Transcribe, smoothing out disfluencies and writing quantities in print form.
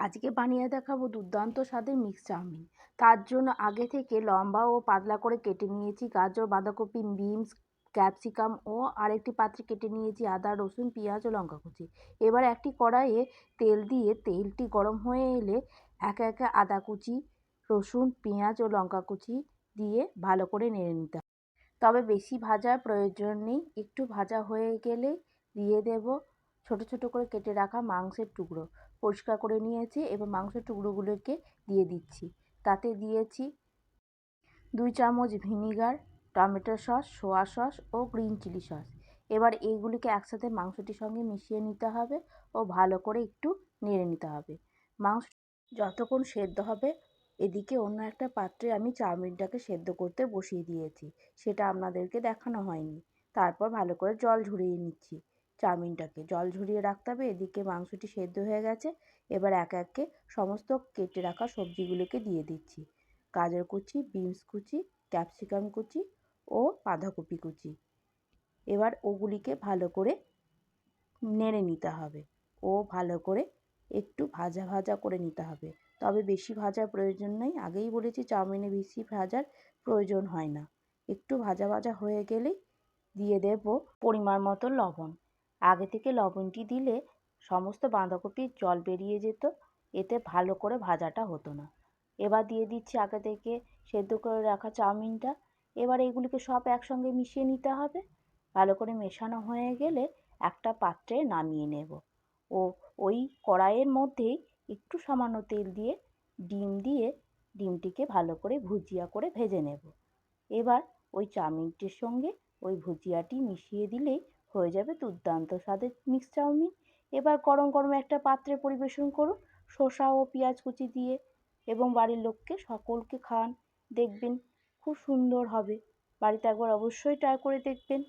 আজকে বানিয়ে দেখাবো দুর্দান্ত স্বাদের মিক্স চাউমিন। তার জন্য আগে থেকে লম্বা ও পাতলা করে কেটে নিয়েছি গাজর, বাঁধাকপি, বিনস, ক্যাপসিকাম ও আরেকটি পাত্রে কেটে নিয়েছি আদা, রসুন, পেঁয়াজ ও লঙ্কা কুচি। এবার একটি কড়াইয়ে তেল দিয়ে তেলটি গরম হয়ে এলে একে একে আদা কুচি, রসুন, পেঁয়াজ ও লঙ্কা কুচি দিয়ে ভালো করে নেড়ে নিতে হবে। তবে বেশি ভাজার প্রয়োজন নেই, একটু ভাজা হয়ে গেলে দিয়ে দেব ছোট ছোট করে কেটে রাখা মাংসের টুকরো। পরিষ্কার করে নিয়েছি, এবার মাংসের টুকরোগুলোকে দিয়ে দিচ্ছি। তাতে দিয়েছি 2 চামচ vinegar, tomato sauce, soya sauce ও গ্রিন চিলি সস। এবার এইগুলিকে একসাথে মাংসটির সঙ্গে মিশিয়ে নিতে হবে ও ভালো করে একটু নেড়ে নিতে হবে। মাংস যতক্ষণ সেদ্ধ হবে, এদিকে অন্য একটা পাত্রে আমি চাউমিনটাকে সেদ্ধ করতে বসিয়ে দিয়েছি, সেটা আপনাদেরকে দেখানো হয়নি। তারপর ভালো করে জল ঝরিয়ে নিচ্ছি, চাউমিনটাকে জল ঝরিয়ে রাখতে হবে। এদিকে মাংসটি সেদ্ধ হয়ে গেছে, এবার একে একে সমস্ত কেটে রাখা সবজিগুলোকে দিয়ে দিচ্ছি। গাজর কুচি, বিনস কুচি, ক্যাপসিকাম কুচি ও বাঁধাকপি কুচি। এবার ওগুলিকে ভালো করে নেড়ে নিতে হবে ও ভালো করে একটু ভাজা ভাজা করে নিতে হবে। তবে বেশি ভাজার প্রয়োজন নেই, আগেই বলেছি চাউমিনে বেশি ভাজার প্রয়োজন হয় না। একটু ভাজা ভাজা হয়ে গেলেই দিয়ে দেব পরিমাণ মতো লবণ। আগে থেকে লবণটি দিলে সমস্ত বাঁধাকপির জল বেরিয়ে যেত, এতে ভালো করে ভাজাটা হতো না। এবার দিয়ে দিচ্ছি আগে থেকে সেদ্ধ করে রাখা চাউমিনটা। এবার এগুলিকে সব একসঙ্গে মিশিয়ে নিতে হবে। ভালো করে মেশানো হয়ে গেলে একটা পাত্রে নামিয়ে নেব ও ওই কড়াইয়ের মধ্যেই একটু সামান্য তেল দিয়ে ডিমটিকে ভালো করে ভুজিয়া করে ভেজে নেব। এবার ওই চাউমিনটির সঙ্গে ওই ভুজিয়াটি মিশিয়ে দিলেই হয়ে যাবে দুর্দান্ত স্বাদের মিক্স চাউমিন। এবার গরম গরম একটা পাত্রে পরিবেশন করুন শসা ও পেঁয়াজ কুচি দিয়ে এবং বাড়ির লোককে সকলকে খাওয়ান, দেখবেন খুব সুন্দর হবে। বাড়িতে একবার অবশ্যই ট্রাই করে দেখবেন।